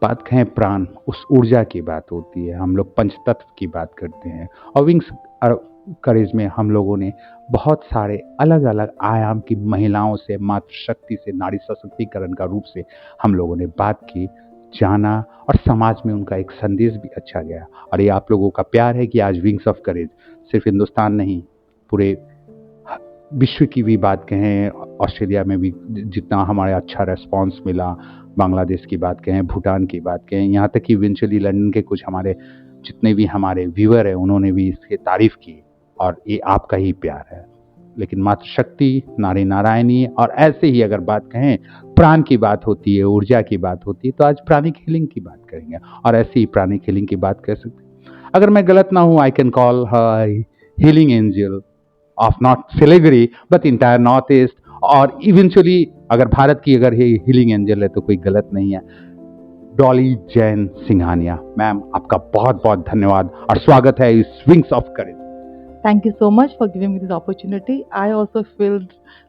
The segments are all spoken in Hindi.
बात कहें प्राण, उस ऊर्जा की बात होती है। हम लोग पंचतत्व की बात करते हैं और विंग्स करेज में हम लोगों ने बहुत सारे अलग-अलग आयाम की महिलाओं से, मातृशक्ति से, नारी सशक्तिकरण का रूप से हम लोगों ने बात की, जाना और समाज में उनका एक संदेश भी अच्छा गया। और ये आप लोगों का प्यार है कि आज विंग्स ऑफ करेज सिर्फ हिंदुस्तान नहीं, पूरे विश्व की भी बात कहें, ऑस्ट्रेलिया में भी जितना हमारे अच्छा रिस्पॉन्स मिला, बांग्लादेश की बात कहें, भूटान की बात कहें, यहाँ तक कि इवेंचुअली लंदन के कुछ हमारे जितने भी हमारे व्यूअर हैं उन्होंने भी इसकी तारीफ की। और ये आपका ही प्यार है। लेकिन मातृशक्ति, नारी नारायणी और ऐसे ही अगर बात कहें प्राण की बात होती है, ऊर्जा की बात होती है, तो आज प्राणिक हीलिंग की बात करेंगे और ऐसे ही प्राणिक हीलिंग की बात कर सकते हैं। अगर मैं गलत ना हूँ, I can call her healing angel of not Siliguri but entire north east, और इवेंचुअली अगर भारत की अगर ये हीलिंग एंजल है तो कोई गलत नहीं है, डॉली जैन सिंघानिया। मैम, आपका बहुत बहुत धन्यवाद और स्वागत है इस wings of courage. Thank you so much for giving me this opportunity. I also feel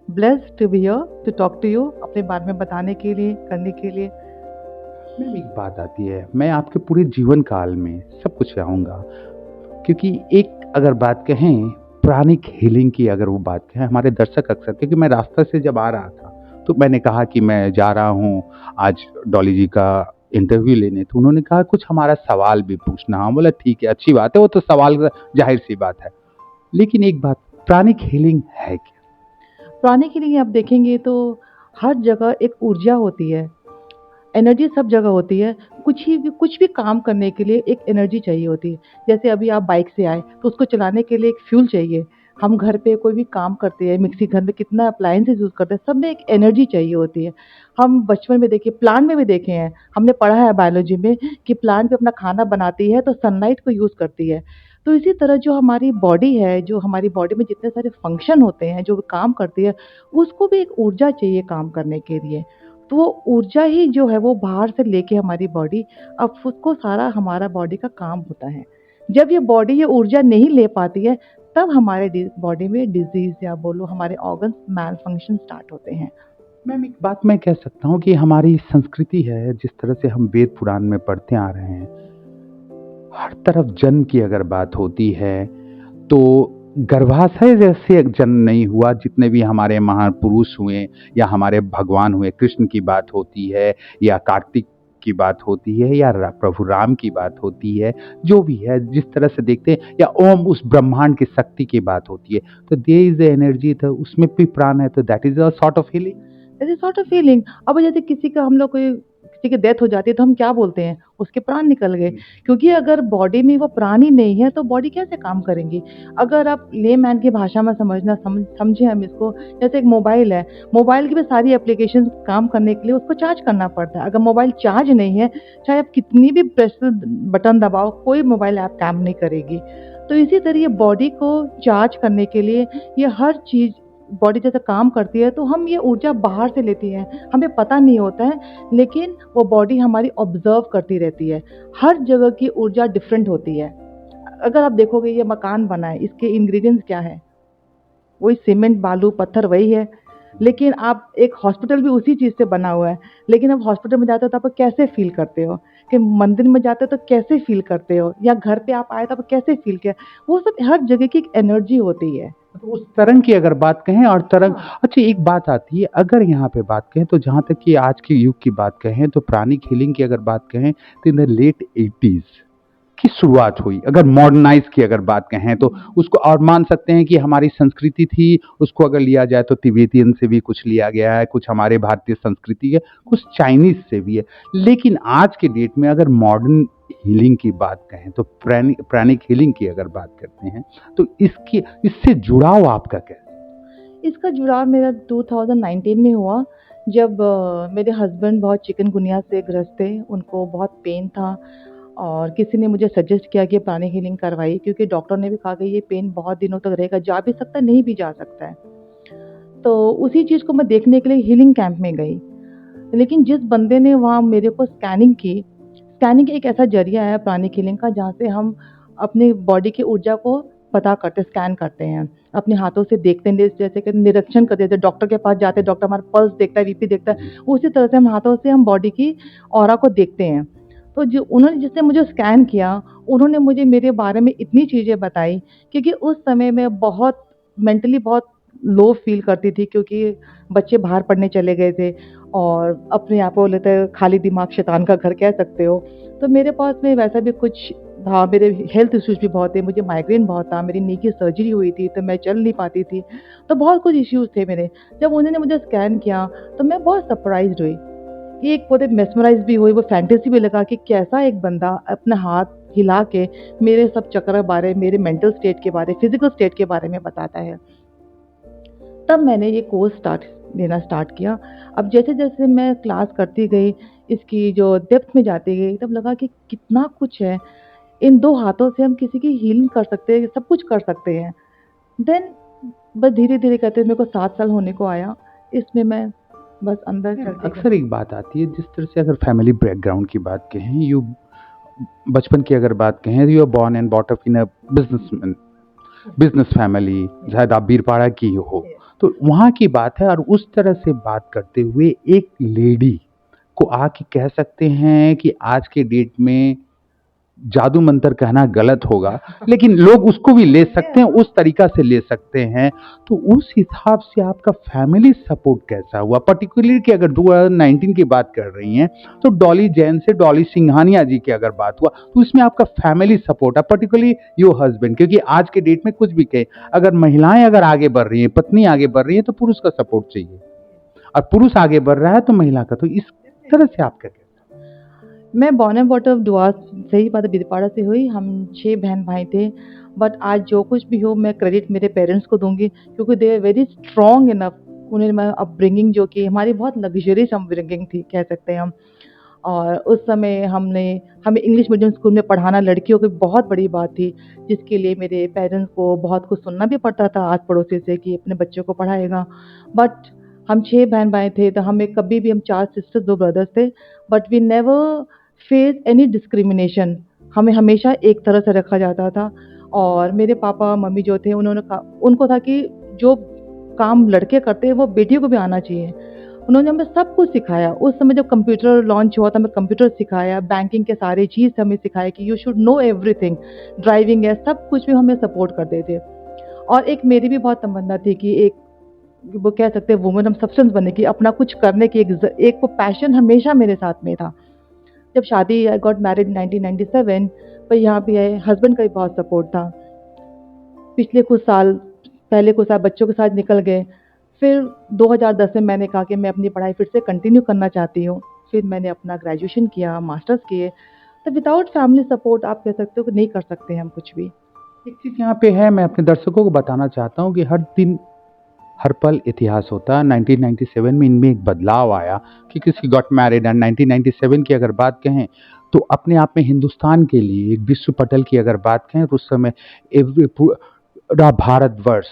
blessed to be here to talk to you अपने बारे में बताने के लिए, करने के लिए। मैम, एक बात आती है, मैं आपके पूरे जीवन काल में सब कुछ चाहूँगा, क्योंकि एक अगर बात कहें प्राणिक हीलिंग की, अगर वो बात कहें हमारे दर्शक अक्सर, क्योंकि मैं रास्ते से जब आ रहा था तो मैंने कहा कि मैं जा रहा हूँ आज डॉली जी का इंटरव्यू लेने, तो उन्होंने कहा कुछ हमारा सवाल भी पूछना। हम बोला ठीक है, अच्छी बात है, वो तो सवाल जाहिर सी बात है। लेकिन एक बात, प्राणिक हीलिंग है क्या? प्राणिक हीलिंग आप देखेंगे तो हर जगह एक ऊर्जा होती है, एनर्जी सब जगह होती है। कुछ भी काम करने के लिए एक एनर्जी चाहिए होती है। जैसे अभी आप बाइक से आए तो उसको चलाने के लिए एक फ्यूल चाहिए। हम घर पे कोई भी काम करते हैं, मिक्सी घर में कितना अप्लायंसेस यूज़ करते हैं, सब में एक एनर्जी चाहिए होती है। हम बचपन में देखिए, प्लांट में भी देखे हैं, हमने पढ़ा है बायोलॉजी में कि प्लांट भी अपना खाना बनाती है तो सनलाइट को यूज़ करती है। तो इसी तरह जो हमारी बॉडी है, जो हमारी बॉडी में जितने सारे फंक्शन होते हैं, जो काम करती है, उसको भी एक ऊर्जा चाहिए काम करने के लिए। तो वो ऊर्जा ही जो है वो बाहर से लेके हमारी बॉडी, अब उसको सारा हमारा बॉडी का काम होता है। जब ये बॉडी ये ऊर्जा नहीं ले पाती है, तब हमारे बॉडी में डिजीज़ या बोलो हमारे ऑर्गन्स मैल फंक्शन स्टार्ट होते हैं। मैम, एक बात मैं कह सकता हूँ कि हमारी संस्कृति है, जिस तरह से हम वेद पुराण में पढ़ते आ रहे हैं, हर तरफ जन्म की अगर बात होती है तो गर्भाशय जैसे एक जन्म नहीं हुआ। जितने भी हमारे महापुरुष हुए या हमारे भगवान हुए, कृष्ण की बात होती है या कार्तिक की बात होती है या प्रभु राम की बात होती है, जो भी है जिस तरह से देखते हैं, या ओम उस ब्रह्मांड की शक्ति की बात होती है, तो देयर इज एनर्जी, तो उसमें भी प्राण है, तो that is a sort of healing. ऐसे सॉर्ट ऑफ फीलिंग। अब जैसे किसी का हम लोग कोई किसी की डेथ हो जाती है तो हम क्या बोलते हैं? उसके प्राण निकल गए। क्योंकि अगर बॉडी में वो प्राण ही नहीं है तो बॉडी कैसे काम करेंगी? अगर आप लेमैन की भाषा में समझें हम इसको, जैसे एक मोबाइल है, मोबाइल की भी सारी एप्लीकेशंस काम करने के लिए उसको चार्ज करना पड़ता है। अगर मोबाइल चार्ज नहीं है, चाहे आप कितनी भी प्रेस बटन दबाओ, कोई मोबाइल ऐप काम नहीं करेगी। तो इसी तरह ये बॉडी को चार्ज करने के लिए ये हर चीज़ बॉडी जैसे काम करती है, तो हम ये ऊर्जा बाहर से लेते हैं, हमें पता नहीं होता है, लेकिन वो बॉडी हमारी ऑब्जर्व करती रहती है। हर जगह की ऊर्जा डिफरेंट होती है। अगर आप देखोगे ये मकान बना है, इसके इंग्रेडिएंट्स क्या है? वही सीमेंट, बालू, पत्थर वही है। लेकिन आप एक हॉस्पिटल भी उसी चीज़ से बना हुआ है, लेकिन आप हॉस्पिटल में जाते हो तो आप कैसे फ़ील करते हो? कि मंदिर में जाते हो तो कैसे फ़ील करते हो? या घर पे आप आए तो आप कैसे फ़ील किया? वो सब हर जगह की एक एनर्जी होती है। तो उस तरंग की अगर बात कहें और तरंग, हाँ। अच्छा एक बात आती है, अगर यहाँ पे बात कहें तो जहाँ तक कि आज के युग की बात कहें तो प्राणिक हीलिंग की अगर बात कहें तो इन द लेट 80s की शुरुआत हुई। अगर मॉडर्नाइज की अगर बात कहें तो उसको और मान सकते हैं कि हमारी संस्कृति थी, उसको अगर लिया जाए तो तिब्बतियन से भी कुछ लिया गया है, कुछ हमारे भारतीय संस्कृति है, कुछ चाइनीज से भी है। लेकिन आज के डेट में अगर मॉडर्न हीलिंग की बात कहें तो प्राणिक हीलिंग की अगर बात करते हैं तो इससे जुड़ाव आपका कैसे? इसका जुड़ाव मेरा 2019 में हुआ, जब मेरे हस्बैंड बहुत चिकनगुनिया से ग्रस्त थे, उनको बहुत पेन था और किसी ने मुझे सजेस्ट किया कि प्राणिक हीलिंग करवाइए, क्योंकि डॉक्टर ने भी कहा कि ये पेन बहुत दिनों तक रहेगा, जा भी सकता है, नहीं भी जा सकता है। तो उसी चीज़ को मैं देखने के लिए हीलिंग कैंप में गई। लेकिन जिस बंदे ने वहाँ मेरे को स्कैनिंग एक ऐसा ज़रिया है प्राणिक हीलिंग का, जहाँ से हम अपनी बॉडी की ऊर्जा को पता करते, स्कैन करते हैं। अपने हाथों से देखते हैं, जैसे कि निरीक्षण करते हैं, जैसे डॉक्टर के पास जाते हैं, डॉक्टर हमारा पल्स देखता है, बीपी देखता है, उसी तरह से हम हाथों से हम बॉडी की ऑरा को देखते हैं। तो जो उन्होंने जिसने मुझे स्कैन किया, उन्होंने मुझे मेरे बारे में इतनी चीज़ें बताई, क्योंकि उस समय मैं बहुत मेंटली बहुत लो फ़ील करती थी, क्योंकि बच्चे बाहर पढ़ने चले गए थे और अपने आप को बोलते हैं खाली दिमाग शैतान का घर कह सकते हो। तो मेरे पास में वैसा भी कुछ था, मेरे हेल्थ इश्यूज़ भी बहुत थे, मुझे माइग्रेन बहुत था, मेरी नी की सर्जरी हुई थी, तो मैं चल नहीं पाती थी, तो बहुत कुछ इश्यूज़ थे मेरे। जब उन्होंने मुझे स्कैन किया, तो मैं बहुत सरप्राइज़्ड हुई। एक पूरे मेस्मराइज़ भी हुई, वो फैंटेसी भी लगा कि कैसा एक बंदा अपना हाथ हिला के मेरे सब चक्कर बारे, मेरे मेंटल स्टेट के बारे, फिज़िकल स्टेट के बारे में बताता है। तब मैंने ये कोर्स लेना स्टार्ट किया। अब जैसे-जैसे मैं क्लास करती गई, इसकी जो डेप्थ में जाती गई, तब लगा कि कितना कुछ है। इन 2 हाथों से हम किसी की हीलिंग कर सकते हैं, सब कुछ कर सकते हैं। देन बस धीरे-धीरे करते मेरे को 7 साल होने को आया। इसमें मैं बस अंदर चलती अक्सर गई। एक बात आती है, जिस तरह से अगर फैमिली बैकग्राउंड की बात कहें, बचपन की अगर बात कहें, you are born and bought up in a business family, शायद आप बीरपाड़ा की हो, तो वहाँ की बात है। और उस तरह से बात करते हुए एक लेडी को आके कह सकते हैं कि आज के डेट में जादू मंत्र कहना गलत होगा, लेकिन लोग उसको भी ले सकते हैं, उस तरीका से ले सकते हैं। तो उस हिसाब से आपका फैमिली सपोर्ट कैसा हुआ? पर्टिकुलरली कि अगर 2019 की बात कर रही हैं, तो डॉली जैन से डॉली सिंघानिया जी की अगर बात हुआ, तो इसमें आपका फैमिली सपोर्ट है, पर्टिकुलरली योर हस्बैंड, क्योंकि आज के डेट में कुछ भी कहे, अगर महिलाएं अगर आगे बढ़ रही हैं, पत्नी आगे बढ़ रही है, तो पुरुष का सपोर्ट चाहिए, और पुरुष आगे बढ़ रहा है तो महिला का। तो इस तरह से आप क्या कहते मैं बॉर्न एंड बॉट अप डुआस, सही बात है, बीरपाड़ा से हुई। हम 6 बहन-भाई थे। बट आज जो कुछ भी हो, मैं क्रेडिट मेरे पेरेंट्स को दूँगी, क्योंकि they are very strong enough. उन्होंने मैं अपब्रिंगिंग जो की, हमारी बहुत लग्ज़रियस अपब्रिंगिंग थी, कह सकते हैं हम। और उस समय हमें इंग्लिश मीडियम स्कूल में पढ़ाना लड़कियों की बहुत बड़ी बात थी, जिसके लिए मेरे पेरेंट्स को बहुत कुछ सुनना भी पड़ता था आस-पड़ोसी से कि अपने बच्चों को पढ़ाएगा। बट हम 6 बहन-भाई थे, तो हमें कभी भी, हम 4 सिस्टर्स, 2 ब्रदर्स थे, but we never face any discrimination. हमें हमेशा एक तरह से रखा जाता था। और मेरे पापा-मम्मी जो थे, उनको था कि जो काम लड़के करते हैं, वो बेटियों को भी आना चाहिए। उन्होंने हमें सब कुछ सिखाया। उस समय जब कंप्यूटर लॉन्च हुआ था, हमें कंप्यूटर सिखाया, बैंकिंग के सारे चीज़ हमें सिखाया कि you should know everything. Driving है, सब कुछ भी हमें सपोर्ट करते थे। और एक मेरी भी बहुत तमन्ना थी कि एक, वो कह सकते हैं, वुमन हम सब्सटेंस बने, कि अपना कुछ करने की एक वो पैशन हमेशा मेरे साथ में था। जब शादी, आई गॉट मैरिड 1997, पर यहाँ पे आए, हस्बैंड का भी बहुत सपोर्ट था। पिछले कुछ साल, पहले कुछ साल बच्चों के साथ निकल गए। फिर 2010 में मैंने कहा कि मैं अपनी पढ़ाई फिर से कंटिन्यू करना चाहती हूँ। फिर मैंने अपना ग्रेजुएशन किया, मास्टर्स किए। तो विदाउट फैमिली सपोर्ट आप कह सकते हो कि नहीं कर सकते हम कुछ भी। हैं? एक चीज़ यहाँ पे है, मैं अपने दर्शकों को बताना चाहता हूँ कि हर दिन हर पल इतिहास होता है। 1997 में इनमें एक बदलाव आया कि किसी गॉट मैरिड, एंड 1997 की अगर बात कहें, तो अपने आप में हिंदुस्तान के लिए एक विश्व पटल की अगर बात कहें, तो उस समय पूरा भारतवर्ष,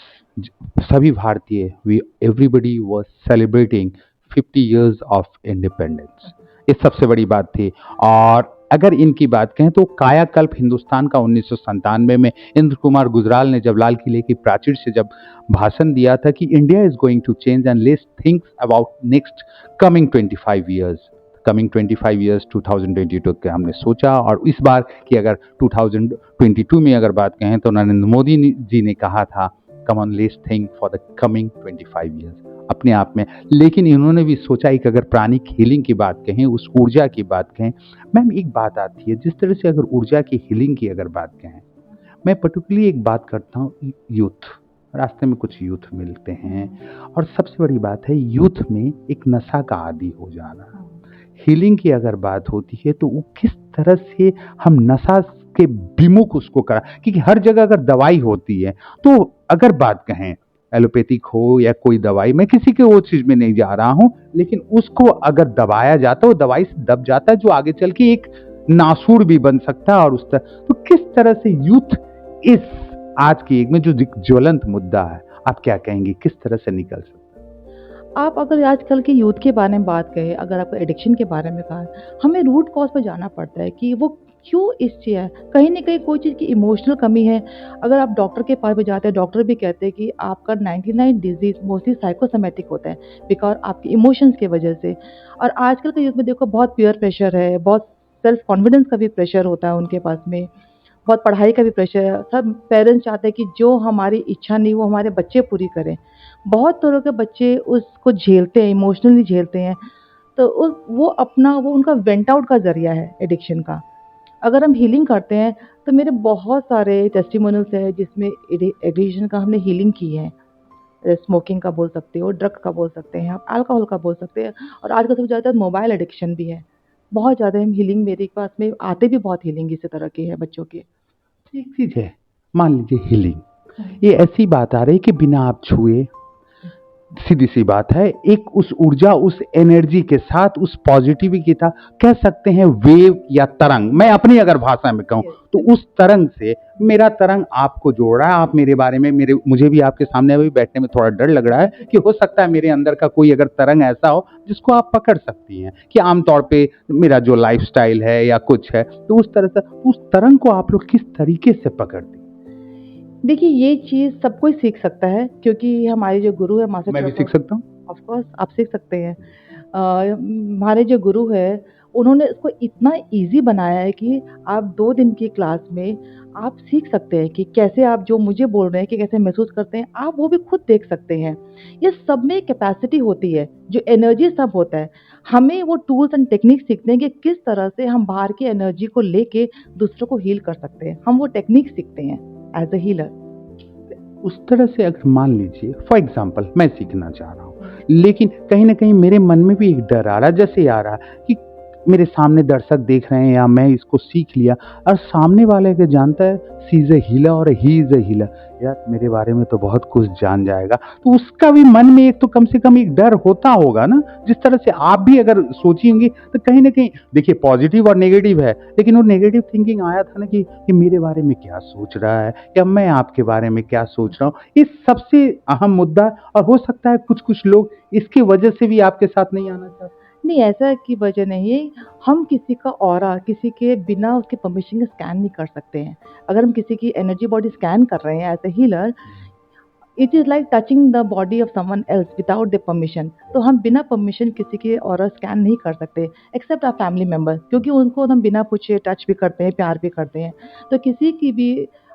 सभी भारतीय, we everybody was celebrating 50 years of independence. ये सबसे बड़ी बात थी। और अगर इनकी बात कहें, तो कायाकल्प हिंदुस्तान का 1997 में इंद्र कुमार गुजराल ने जब लाल किले की प्राचीर से जब भाषण दिया था कि India is going to change and let's think about next coming 25 years, coming 25 years 2022 के हमने सोचा। और इस बार की अगर 2022 में अगर बात कहें, तो नरेंद्र मोदी जी ने कहा था, come on let's think for the coming 25 years, अपने आप में। लेकिन इन्होंने भी सोचा, एक अगर प्राणिक हीलिंग की बात कहें, उस ऊर्जा की बात कहें, मैम एक बात आती है, जिस तरह से अगर ऊर्जा की हीलिंग की अगर बात कहें, मैं पर्टिकुलरली एक बात करता हूँ, यूथ, रास्ते में कुछ यूथ मिलते हैं, और सबसे बड़ी बात है, यूथ में एक नशा का आदी हो जाना। हीलिंग की अगर बात होती है, तो वो किस तरह से हम नशा के विमुख उसको करा, क्योंकि हर जगह अगर दवाई होती है, तो अगर बात कहें एलोपैथिक हो या कोई दवाई, मैं किसी के वो चीज में नहीं जा रहा हूं, लेकिन उसको अगर दबाया जाता है, वो दवाई से दब जाता है, जो आगे चल के एक नासूर भी बन सकता है। और उस तरह, तो किस तरह से यूथ इस आज की एक में जो ज्वलंत मुद्दा है, आप क्या कहेंगे, किस तरह से निकल सकता है? आप अगर आजकल के यूथ के बारे में बात करें, अगर आपको एडिक्शन के बारे में कहा, हमें रूट कॉज पे जाना पड़ता है कि वो क्यों इस चीज़ है। कहीं न कहीं कोई चीज़ की इमोशनल कमी है। अगर आप डॉक्टर के पास भी जाते हैं, डॉक्टर भी कहते हैं कि आपका 99 डिज़ीज़ मोस्टली साइकोसोमैटिक होता है, बिकॉज़ आपके इमोशंस की वजह से। और आजकल के युग में देखो, बहुत पीयर प्रेशर है, बहुत सेल्फ कॉन्फिडेंस का भी प्रेशर होता है उनके पास में, बहुत पढ़ाई का भी प्रेशर है। सब पेरेंट्स चाहते हैं कि जो हमारी इच्छा नहीं वो हमारे बच्चे पूरी करें। बहुत तरह के बच्चे उसको झेलते हैं, इमोशनली झेलते हैं। तो वो अपना वो उनका वेंट आउट का ज़रिया है एडिक्शन का। अगर हम हीलिंग करते हैं तो मेरे बहुत सारे टेस्टिमोनियल्स हैं जिसमें एडिक्शन का हमने हीलिंग की है। स्मोकिंग का बोल सकते हो, ड्रग का बोल सकते हैं, आप अल्कोहल का बोल सकते हैं, और आजकल सबसे ज़्यादा मोबाइल एडिक्शन भी है। बहुत ज़्यादा हम हीलिंग मेरे पास में आते भी बहुत हीलिंग इसी तरह की है बच्चों के। एक चीज़ है, मान लीजिए हीलिंग, ये ऐसी बात आ रही कि बिना आप छुए, सीधी सी बात है, एक उस ऊर्जा, उस एनर्जी के साथ, उस पॉजिटिविटी का कह सकते हैं वेव या तरंग, मैं अपनी अगर भाषा में कहूँ तो उस तरंग से मेरा तरंग आपको जोड़ रहा है। आप मेरे बारे में, मुझे भी आपके सामने अभी बैठने में थोड़ा डर लग रहा है कि हो सकता है मेरे अंदर का कोई अगर तरंग ऐसा हो जिसको आप पकड़ सकती हैं, कि आमतौर पे मेरा जो लाइफस्टाइल है या कुछ है, तो उस तरह से उस तरंग को आप लोग किस तरीके से पकड़ते हैं? देखिए, ये चीज़ सब कोई सीख सकता है क्योंकि हमारे जो गुरु है मास्टर मैं भी सीख ट्रस्ट, सकता हूँ? ऑफ कोर्स आप सीख सकते हैं। हमारे जो गुरु हैं, उन्होंने इसको इतना ईज़ी बनाया है कि आप 2 दिन की क्लास में आप सीख सकते हैं कि कैसे आप जो मुझे बोल रहे हैं कि कैसे महसूस करते हैं, आप वो भी खुद देख सकते हैं। ये सब में कैपेसिटी होती है, जो एनर्जी सब होता है। हमें वो टूल्स एंड टेक्निक सीखते हैं कि किस तरह से हम बाहर की एनर्जी को लेके दूसरों को हील कर सकते हैं। हम वो टेक्निक सीखते हैं एज़ अ हीलर। उस तरह से अगर मान लीजिए फॉर एग्जांपल मैं सीखना चाह रहा हूँ, लेकिन कहीं न कहीं मेरे मन में भी एक डर आ रहा है, जैसे आ रहा है कि मेरे सामने दर्शक देख रहे हैं या मैं इसको सीख लिया और सामने वाले को जानता है शी इज़ अ हीलर और ही इज़ अ हीलर, यार मेरे बारे में तो बहुत कुछ जान जाएगा। तो उसका भी मन में एक तो कम से कम एक डर होता होगा ना, जिस तरह से आप भी अगर सोची होंगी तो कहीं न कहीं देखिए पॉजिटिव और नेगेटिव है, लेकिन वो नेगेटिव थिंकिंग आया था ना कि मेरे बारे में क्या सोच रहा है या मैं आपके बारे में क्या सोच रहा हूँ? ये सबसे अहम मुद्दा है और हो सकता है कुछ-कुछ लोग इसकी वजह से भी आपके साथ नहीं आना चाहते। नहीं, ऐसा की वजह नहीं है। हम किसी का ऑरा किसी के बिना उसके परमिशन के स्कैन नहीं कर सकते हैं। अगर हम किसी की एनर्जी बॉडी स्कैन कर रहे हैं as a healer, it is like touching the body of someone else without their permission. तो हम बिना परमिशन किसी की ऑरा स्कैन नहीं कर सकते एक्सेप्ट आवर फैमिली मेंबर, क्योंकि उनको हम बिना पूछे टच भी करते हैं, प्यार भी करते हैं। तो किसी की भी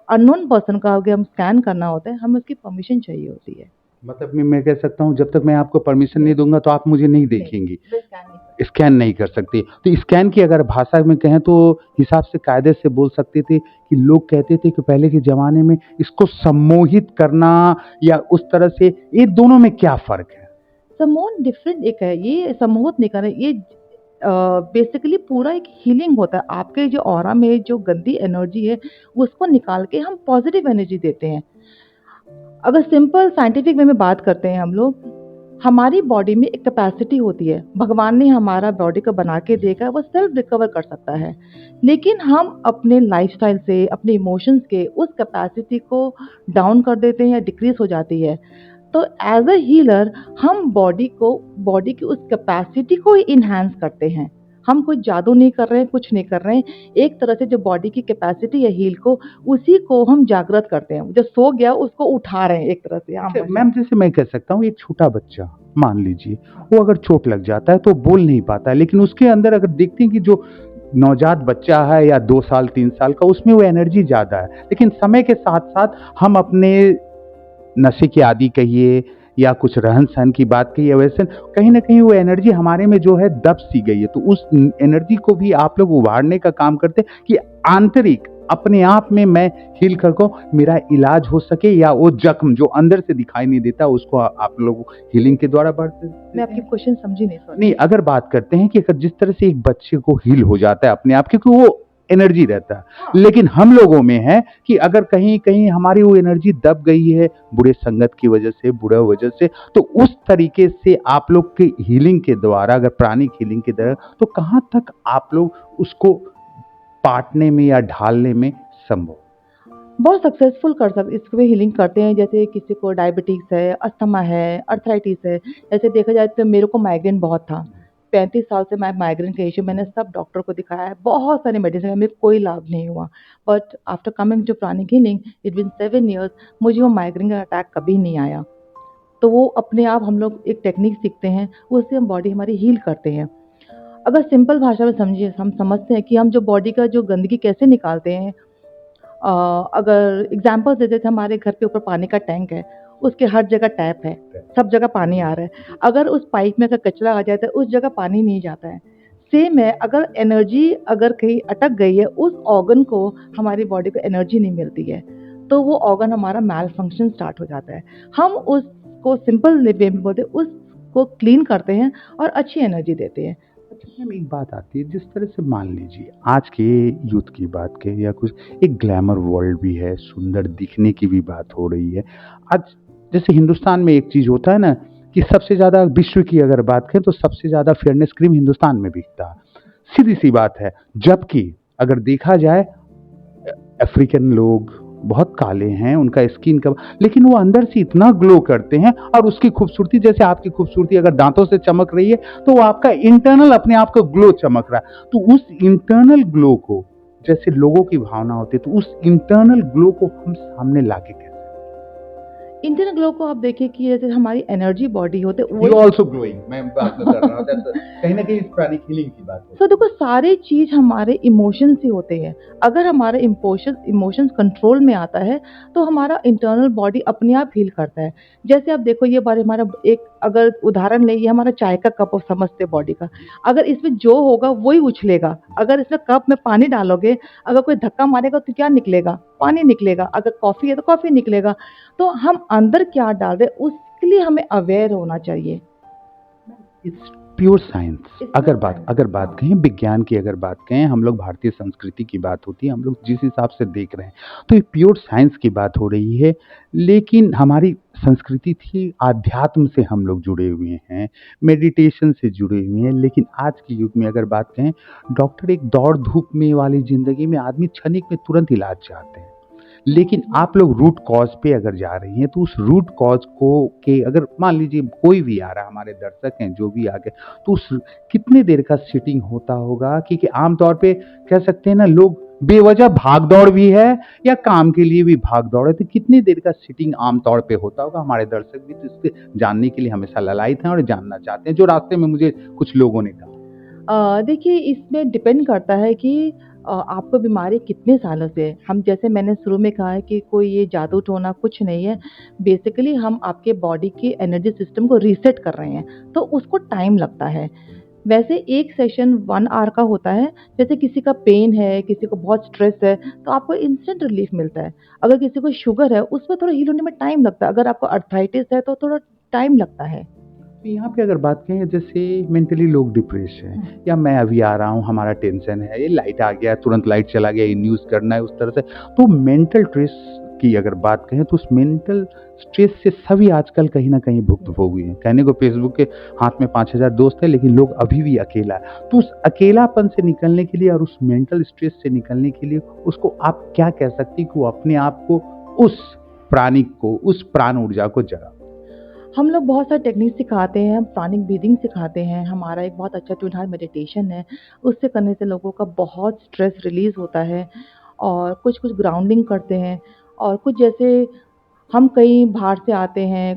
अननोन पर्सन का अगर हम स्कैन करना होता है, हमें उसकी परमिशन चाहिए होती है। मतलब मैं कह सकता हूँ जब तक मैं आपको परमिशन नहीं दूँगा तो आप मुझे नहीं देखेंगी। वे स्कैन नहीं कर स्कैन नहीं कर सकती। तो स्कैन की अगर भाषा में कहें तो हिसाब से कायदे से बोल सकते थे कि लोग कहते थे कि पहले के ज़माने में इसको सम्मोहित करना या उस तरह से, ये दोनों में क्या फ़र्क है? सम्मोहन डिफरेंट एक है, ये सम्मोहित नहीं कर रहे, ये बेसिकली पूरा एक हीलिंग होता है। आपके जो ऑरा में जो गंदी एनर्जी है, उसको निकाल के हम पॉजिटिव एनर्जी देते हैं। अगर सिंपल साइंटिफिक वे में बात करते हैं हम लोग, हमारी बॉडी में एक कैपेसिटी होती है। भगवान ने हमारा बॉडी को बना के देखा है, वो सेल्फ रिकवर कर सकता है। लेकिन हम अपने लाइफ़स्टाइल से, अपने इमोशंस के उस कैपेसिटी को डाउन कर देते हैं या डिक्रीज़ हो जाती है। तो एज़ अ हीलर हम बॉडी की उस कैपेसिटी को ही एनहांस करते हैं। हम कोई जादू नहीं कर रहे हैं, कुछ नहीं कर रहे हैं। एक तरह से जो बॉडी की कैपेसिटी है हील को, उसी को हम जागृत करते हैं। जो सो गया उसको उठा रहे हैं एक तरह से आम अच्छा भाषा में। मैम, जैसे मैं कह सकता हूँ एक छोटा बच्चा मान लीजिए, वो अगर चोट लग जाता है तो बोल नहीं पाता है, लेकिन उसके अंदर अगर देखते हैं कि जो नवजात बच्चा है या 2 साल 3 साल का, उसमें वो एनर्जी ज़्यादा है। लेकिन समय के साथ-साथ हम अपने नशे के आदी कहिए या कुछ रहन-सहन की बात कहिए, वैसे कहीं न कहीं वो एनर्जी हमारे में जो है दब सी गई है। तो उस एनर्जी को भी आप लोग उभारने का काम करते हैं कि आंतरिक अपने आप में मैं हील कर को मेरा इलाज हो सके, या वो जख्म जो अंदर से दिखाई नहीं देता उसको आप लोग हीलिंग के द्वारा बढ़ते मैं आपकी क्वेश्चन समझी नहीं, सॉरी। नहीं, अगर बात करते हैं कि अगर जिस तरह से एक बच्चे को हील हो जाता है अपने आप, क्योंकि वो एनर्जी रहता है, लेकिन हम लोगों में है कि अगर कहीं-कहीं हमारी वो एनर्जी दब गई है बुरे संगत की वजह से, बुरा वजह से, तो उस तरीके से आप लोग की हीलिंग के द्वारा, अगर प्राणिक हीलिंग के द्वारा, तो कहाँ तक आप लोग उसको पाटने में या ढालने में संभव? बहुत सक्सेसफुल कर सक इसमें हीलिंग करते हैं। जैसे किसी को डायबिटीज़ है, अस्थमा है, अर्थराइटिस है। ऐसे देखा जाए तो मेरे को माइग्रेन बहुत था। 35 साल से मैं माइग्रेन का इश्यू, मैंने सब डॉक्टर को दिखाया है, बहुत सारी मेडिसिन है, मेरे को कोई लाभ नहीं हुआ। But after coming to pranic healing, it been 7 years, मुझे वो माइग्रेन का अटैक कभी नहीं आया। तो वो अपने आप हम लोग एक टेक्निक सीखते हैं, उससे हम बॉडी हमारी हील करते हैं। अगर सिंपल भाषा में समझिए, हम समझते हैं कि हम जो बॉडी का जो गंदगी कैसे निकालते हैं। अगर एग्ज़ाम्पल दे देते हैं, हमारे घर के ऊपर पानी का टैंक है, उसके हर जगह टैप है, सब जगह पानी आ रहा है। अगर उस पाइप में अगर कचरा आ जाए तो उस जगह पानी नहीं जाता है। सेम है, अगर एनर्जी अगर कहीं अटक गई है, उस ऑर्गन को हमारी बॉडी को एनर्जी नहीं मिलती है, तो वो ऑर्गन हमारा मैल फंक्शन स्टार्ट हो जाता है। हम उसको सिंपल वे में बोलते हैं, उसको क्लीन करते हैं और अच्छी एनर्जी देते हैं। अच्छा मैम, एक बात आती है, जिस तरह से मान लीजिए आज के यूथ की बात करें या कुछ, एक ग्लैमर वर्ल्ड भी है, सुंदर दिखने की भी बात हो रही है आज। जैसे हिंदुस्तान में एक चीज़ होता है ना कि सबसे ज़्यादा विश्व की अगर बात करें तो सबसे ज़्यादा फेयरनेस क्रीम हिंदुस्तान में बिकता है, सीधी सी बात है। जबकि अगर देखा जाए अफ्रीकन लोग बहुत काले हैं, उनका स्किन का, लेकिन वो अंदर से इतना ग्लो करते हैं। और उसकी खूबसूरती, जैसे आपकी खूबसूरती अगर दांतों से चमक रही है तो वो आपका इंटरनल अपने आप को ग्लो चमक रहा है। तो उस इंटरनल ग्लो को, जैसे लोगों की भावना होती है, तो उस इंटरनल ग्लो को हम सामने लाके कैसे? इंटरनल ग्लो को आप देखिए कि जैसे हमारी एनर्जी बॉडी होते है, यू वही ऑल्सो ग्लोइंग, मैं बात कर रहा हूँ कहीं ना कहीं प्राणिक हीलिंग की बात तो देखो सारे चीज हमारे इमोशन से होते हैं। अगर हमारे इमोशंस कंट्रोल में आता है तो हमारा इंटरनल बॉडी अपने आप हील करता है। जैसे आप देखो, ये बारे हमारा एक अगर उदाहरण ले, ये हमारा चाय का कप आप समझते बॉडी का, अगर इसमें जो होगा वही उछलेगा। अगर इसमें कप में पानी डालोगे, अगर कोई धक्का मारेगा तो क्या निकलेगा? पानी निकलेगा। अगर कॉफी है तो कॉफी निकलेगा। तो हम अंदर क्या डाल रहे हैं उसके लिए हमें अवेयर होना चाहिए। It's pure science. It's अगर pure बात science, अगर बात हाँ। कहें विज्ञान की, अगर बात कहें, हम लोग भारतीय संस्कृति की बात होती है, हम लोग जिस हिसाब से देख रहे हैं तो ये प्योर साइंस की बात हो रही है। लेकिन हमारी संस्कृति थी आध्यात्म से, हम लोग जुड़े हुए हैं, मेडिटेशन से जुड़े हुए हैं। लेकिन आज के युग में अगर बात कहें, डॉक्टर एक दौड़ धूप में वाली जिंदगी में आदमी क्षणिक में तुरंत इलाज चाहते हैं। लेकिन आप लोग रूट कॉज पे अगर जा रही हैं तो उस रूट कॉज को के, अगर मान लीजिए कोई भी आ रहा है, हमारे दर्शक हैं जो भी आ गए, तो उस कितने देर का सिटिंग होता होगा? क्योंकि आमतौर पे कह सकते हैं ना, लोग बेवजह भाग दौड़ भी है या काम के लिए भी भाग दौड़ है, तो कितनी देर का सिटिंग आमतौर पे होता होगा? हमारे दर्शक भी तो इसके जानने के लिए हमेशा ललायत हैं और जानना चाहते हैं, जो रास्ते में मुझे कुछ लोगों ने कहा। देखिए इसमें डिपेंड करता है कि आपको बीमारी कितने सालों से है। हम जैसे मैंने शुरू में कहा है कि कोई ये जादू टोना कुछ नहीं है। बेसिकली हम आपके बॉडी के एनर्जी सिस्टम को रीसेट कर रहे हैं, तो उसको टाइम लगता है। वैसे एक सेशन 1 आवर का होता है। जैसे किसी का पेन है, किसी को बहुत स्ट्रेस है, तो आपको इंस्टेंट रिलीफ मिलता है। अगर किसी को शुगर है, उसमें थोड़ा हील होने में टाइम लगता है। अगर आपको अर्थराइटिस है, तो थोड़ा टाइम लगता है। तो यहाँ पे अगर बात करें, जैसे मेंटली लोग डिप्रेस हैं या मैं अभी आ रहा हूँ, हमारा टेंशन है, ये लाइट आ गया तुरंत लाइट चला गया, ये न्यूज़ करना है, उस तरह से। तो मेंटल स्ट्रेस की अगर बात करें तो उस मेंटल स्ट्रेस से सभी आजकल कहीं ना कहीं भुक्तभोगी हैं। कहने को फेसबुक के हाथ में 5,000 दोस्त है, लेकिन लोग अभी भी अकेला है। तो उस अकेलापन से निकलने के लिए और उस मेंटल स्ट्रेस से निकलने के लिए उसको आप क्या कह सकती कि वो अपने आप को, उस प्राणिक को, उस प्राण ऊर्जा को जगा? हम लोग बहुत सारे टेक्निक सिखाते हैं, हम प्राणिक ब्रीदिंग सिखाते हैं। हमारा एक बहुत अच्छा ट्विन हार्ट मेडिटेशन है, उससे करने से लोगों का बहुत स्ट्रेस रिलीज़ होता है। और कुछ-कुछ ग्राउंडिंग करते हैं। और कुछ जैसे हम कहीं बाहर से आते हैं,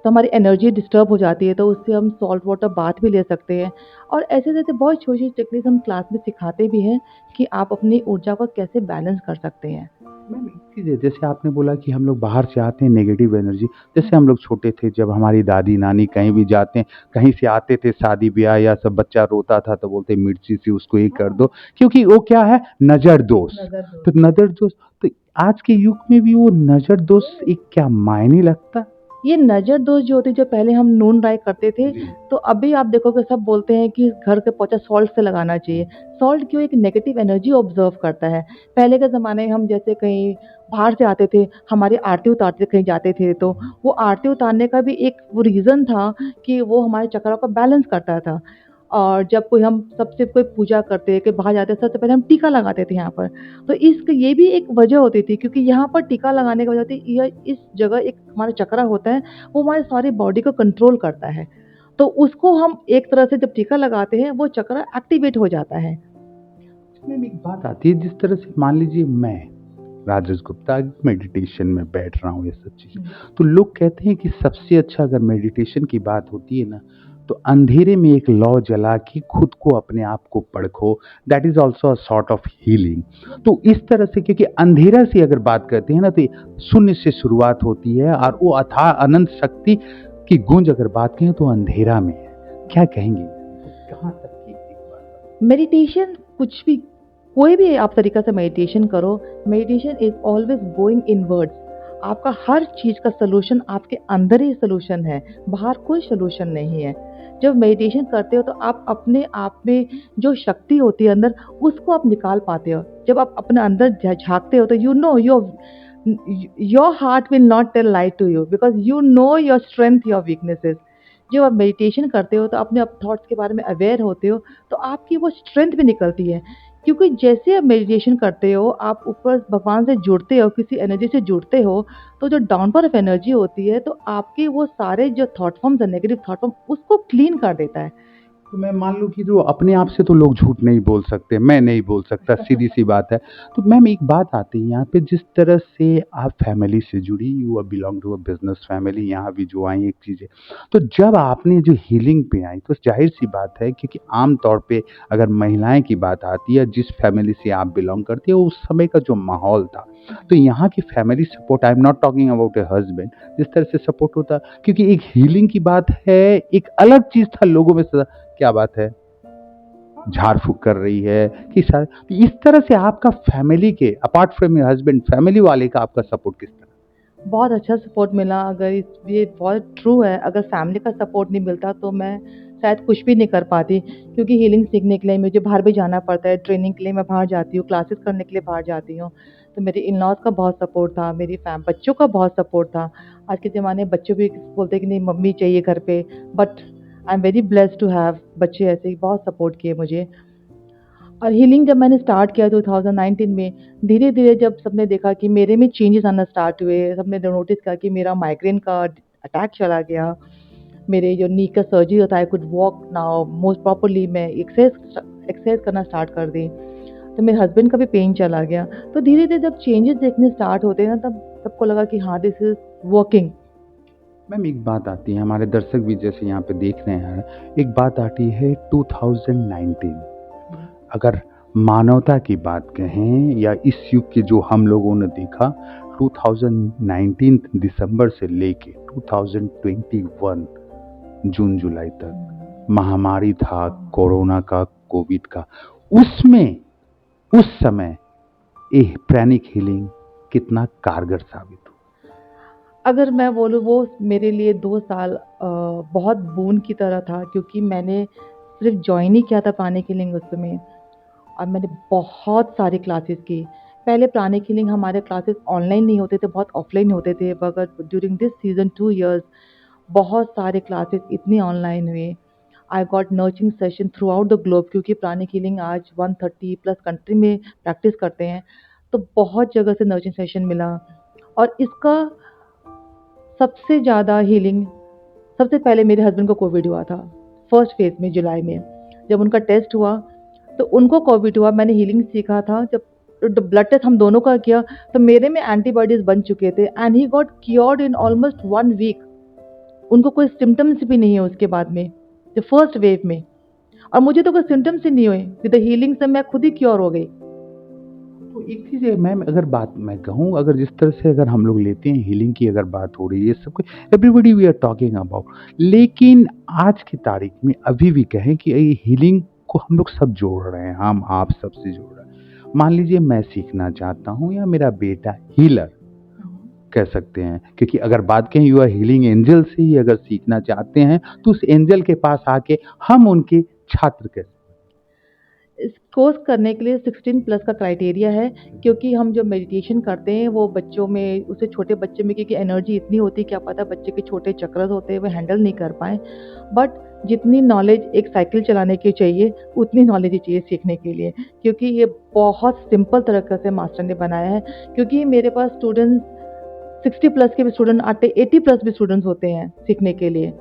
तो हमारी एनर्जी डिस्टर्ब हो जाती है, तो उससे हम सॉल्ट वाटर बाथ भी ले सकते हैं। और ऐसे-ऐसे बहुत छोटी-छोटी टेक्निक हम क्लास में सिखाते भी हैं कि आप अपनी ऊर्जा को कैसे बैलेंस कर सकते हैं। मैम एक चीज़ है, जैसे आपने बोला कि हम लोग बाहर से आते हैं नेगेटिव एनर्जी, जैसे हम लोग छोटे थे, जब हमारी दादी नानी कहीं भी जाते हैं, कहीं से आते थे शादी ब्याह या सब, बच्चा रोता था तो बोलते मिर्ची से उसको ये कर दो, क्योंकि वो क्या है, नज़र दोष। नज़र दोष। तो नज़र दोष, तो आज के युग में भी वो नज़र दोष एक क्या मायने लगता? ये नज़र दोष जो होती है, जो पहले हम नून राई करते थे, जी। तो अभी आप देखोगे सब बोलते हैं कि घर के पोछा सॉल्ट से लगाना चाहिए। सॉल्ट क्यों? एक नेगेटिव एनर्जी ऑब्ज़र्व करता है। पहले के ज़माने में हम जैसे कहीं बाहर से आते थे, हमारी आरती उतारते कहीं जाते थे, तो वो आरती उतारने का भी एक वो रीज़न था कि वो हमारे चक्रों को बैलेंस करता था। और जब कोई हम सबसे कोई पूजा करते, कहीं बाहर जाते, सबसे पहले हम टीका लगाते थे यहाँ पर। तो इसक ये भी एक वजह होती थी, क्योंकि यहाँ पर टीका लगाने की वजह होती है, यह इस जगह एक हमारा चक्रा होता है, वो हमारी सारी बॉडी को कंट्रोल करता है। तो उसको हम एक तरह से जब टीका लगाते हैं, वो चक्रा एक्टिवेट हो जाता है। मैम एक बात आती है, जिस तरह से मान लीजिए मैं राजेश गुप्ता मेडिटेशन में बैठ रहा हूँ, ये सब चीज़ें, तो लोग कहते हैं कि सबसे अच्छा अगर मेडिटेशन की बात होती है ना, तो अंधेरे में एक लौ जला के खुद को अपने आप को परखो, that is also a sort of healing. तो इस तरह से, क्योंकि अंधेरा से अगर बात करते हैं ना, तो शून्य से शुरुआत होती है और वो अथाह अनंत शक्ति की गूंज अगर बात करें तो अंधेरा में है। क्या कहेंगे कहाँ तक की एक बात? मेडिटेशन कुछ भी, कोई भी आप तरीका से मेडिटेशन करो, meditation is always going inwards. आपका हर चीज़ का सोल्यूशन आपके अंदर ही सोल्यूशन है, बाहर कोई सोल्यूशन नहीं है। जब मेडिटेशन करते हो तो आप अपने आप में जो शक्ति होती है अंदर, उसको आप निकाल पाते हो। जब आप अपने अंदर झांकते हो तो you know your heart will not tell lie to you, because you know your strength, your weaknesses. जब आप मेडिटेशन करते हो तो अपने आप थॉट्स के बारे में अवेयर होते हो, तो आपकी वो स्ट्रेंथ भी निकलती है। क्योंकि जैसे आप मेडिटेशन करते हो, आप ऊपर भगवान से जुड़ते हो, किसी एनर्जी से जुड़ते हो, तो जो डाउनपोर ऑफ एनर्जी होती है, तो आपके वो सारे जो थॉट फॉर्म्स है, नेगेटिव थॉट फॉर्म, उसको क्लीन कर देता है। तो मैं मान लूँ कि जो अपने आप से तो लोग झूठ नहीं बोल सकते, मैं नहीं बोल सकता, सीधी सी बात है। तो मैम एक बात आती है यहाँ पे, जिस तरह से आप फैमिली से जुड़ी, you are belong to a business family, यहाँ भी जो आई एक चीज़ है, तो जब आपने जो हीलिंग पे आई तो जाहिर सी बात है, क्योंकि आम तौर पे अगर महिलाएं की बात आती है, जिस फैमिली से आप बिलोंग करती है, उस समय का जो माहौल था, तो यहाँ की family support, I am not talking about a husband, जिस तरह से सपोर्ट होता, क्योंकि एक हीलिंग की बात है, एक अलग चीज़ था लोगों में क्या बात है, झाड़ फूक कर रही है कि शायद, तो इस तरह से आपका फैमिली के apart from your husband, family वाले का आपका सपोर्ट किस तरह? बहुत अच्छा सपोर्ट मिला। अगर ये बहुत ट्रू है, अगर फैमिली का सपोर्ट नहीं मिलता तो मैं शायद कुछ भी नहीं कर पाती। क्योंकि हीलिंग सीखने के लिए मुझे बाहर भी जाना पड़ता है, ट्रेनिंग के लिए मैं बाहर जाती हूँ, क्लासेस करने के लिए बाहर जाती हूँ। तो मेरे इन लॉज का बहुत सपोर्ट था, मेरी बच्चों का बहुत सपोर्ट था। आज के ज़माने में बच्चों भी बोलते हैं कि नहीं मम्मी चाहिए घर पे, but I am very blessed to have बच्चे ऐसे ही बहुत सपोर्ट किए मुझे। और हीलिंग जब मैंने स्टार्ट किया 2019 में, धीरे-धीरे जब सबने देखा कि मेरे में चेंजेस आना स्टार्ट हुए, सबने नोटिस किया कि मेरा माइग्रेन का अटैक चला गया, मेरे जो नी का सर्जरी होता है, I could walk now most properly, मैं एक्सरसाइज करना स्टार्ट कर दी, तो मेरे हस्बैंड का भी पेन चला गया। तो धीरे-धीरे जब चेंजेस देखने स्टार्ट होते हैं ना, तब सबको लगा कि हाँ, दिस इज़ वर्किंग। मैम एक बात आती है, हमारे दर्शक भी जैसे यहाँ पे देख रहे हैं, एक बात आती है 2019, अगर मानवता की बात कहें या इस युग के जो हम लोगों ने देखा, 2019 दिसंबर से लेके 2021 जून जुलाई तक महामारी था कोरोना का, कोविड का, उसमें उस समय ये प्राणिक हीलिंग कितना कारगर साबित हुआ? अगर मैं बोलूँ, वो मेरे लिए 2 साल बहुत बूँद की तरह था, क्योंकि मैंने सिर्फ़ जॉइन ही किया था प्राणिक हीलिंग उस समय, और मैंने बहुत सारी क्लासेस की। पहले प्राणिक हीलिंग हमारे क्लासेस ऑनलाइन नहीं होते थे, बहुत ऑफलाइन होते थे, मगर ड्यूरिंग दिस सीज़न 2 इयर्स बहुत सारे क्लासेस इतने ऑनलाइन हुए। I got nurturing session through out the globe, क्योंकि प्राणिक हीलिंग आज 130 प्लस कंट्री में प्रैक्टिस करते हैं, तो बहुत जगह से नर्चरिंग सेशन मिला। और इसका सबसे ज़्यादा हीलिंग, सबसे पहले मेरे हस्बैंड को कोविड हुआ था, फर्स्ट फेज़ में जुलाई में। जब उनका टेस्ट हुआ तो उनको कोविड हुआ, मैंने हीलिंग सीखा था। जब ब्लड टेस्ट हम दोनों का किया तो मेरे में एंटीबॉडीज़ बन चुके थे, and he got cured in almost 1 week. उनको कोई सिम्पटम्स भी नहीं है उसके बाद में, जो फर्स्ट वेव में, और मुझे तो कोई सिम्पटम्स ही नहीं हुए। विद द हीलिंग से मैं खुद ही क्योर हो गई। तो एक चीज़ है मैम, अगर बात मैं कहूँ, अगर जिस तरह से अगर हम लोग लेते हैं हीलिंग की अगर बात हो रही है, सब कुछ everybody we are talking about, लेकिन आज की तारीख में अभी भी कहें कि ये हीलिंग को हम लोग सब जोड़ रहे हैं, हम आप सबसे जोड़ रहे हैं। मान लीजिए मैं सीखना चाहता हूँ या मेरा बेटा हीलर कह सकते हैं, क्योंकि अगर बात कहें यू आर हीलिंग एंजल से ही अगर सीखना चाहते हैं, तो उस एंजल के पास आके हम उनके छात्र कैसे? इस कोर्स करने के लिए 16 प्लस का क्राइटेरिया है, क्योंकि हम जो मेडिटेशन करते हैं वो बच्चों में, उससे छोटे बच्चे में, क्योंकि एनर्जी इतनी होती है, क्या पता बच्चे के छोटे चक्रस होते हैं वो हैंडल नहीं कर पाएँ। बट जितनी नॉलेज एक साइकिल चलाने की चाहिए, उतनी नॉलेज ही चाहिए सीखने के लिए, क्योंकि ये बहुत सिंपल तरीके से मास्टर ने बनाया है। क्योंकि मेरे पास स्टूडेंट्स 60 प्लस के भी स्टूडेंट आते हैं, 80 प्लस भी स्टूडेंट्स होते हैं सीखने के लिए।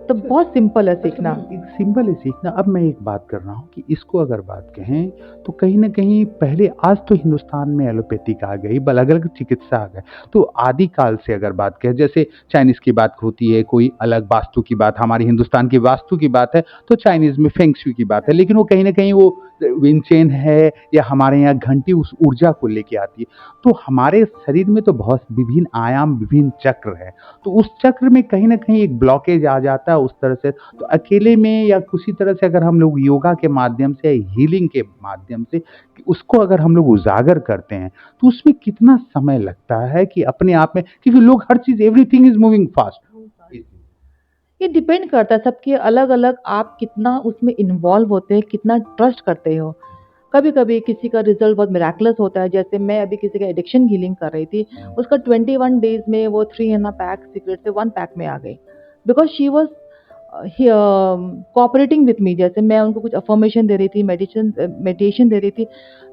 तो बहुत सिंपल है सीखना। एक सिंपल है सीखना। अब मैं एक बात कर रहा हूँ कि इसको अगर बात कहें तो कहीं न कहीं पहले, आज तो हिंदुस्तान में एलोपैथिक आ गई, अलग-अलग चिकित्सा आ गए। तो आदि काल से अगर बात करें, जैसे चाइनीज़ की बात होती है, कोई अलग वास्तु की बात, हमारी हिंदुस्तान की वास्तु की बात है, तो चाइनीज़ में फेंग शुई की बात है। लेकिन वो कहीं न कहीं वो विंचेन है या हमारे यहाँ घंटी उस ऊर्जा को लेके आती है। तो हमारे शरीर में तो बहुत विभिन्न आयाम, विभिन्न चक्र हैं। तो उस चक्र में कहीं न कहीं एक ब्लॉकेज आ जाता है उस तरह से। तो अकेले में या किसी तरह से अगर हम लोग योगा के माध्यम से, हीलिंग के माध्यम से उसको अगर हम लोग उजागर करते हैं, तो उसमें कितना समय लगता है कि अपने आप में, क्योंकि लोग हर चीज़, एवरीथिंग इज़ मूविंग फास्ट। ये डिपेंड करता है सबके अलग-अलग, आप कितना उसमें इन्वॉल्व होते हैं, कितना ट्रस्ट करते हो। कभी-कभी किसी का रिज़ल्ट बहुत मिरेकलस होता है, जैसे मैं अभी किसी का एडिक्शन हीलिंग कर रही थी, उसका 21 डेज़ में वो 3 है ना पैक सिगरेट से 1 पैक में आ गई। Because she was cooperating with me, जैसे मैं उनको कुछ अफ़र्मेशन दे रही थी, मेडिटेशन दे रही थी।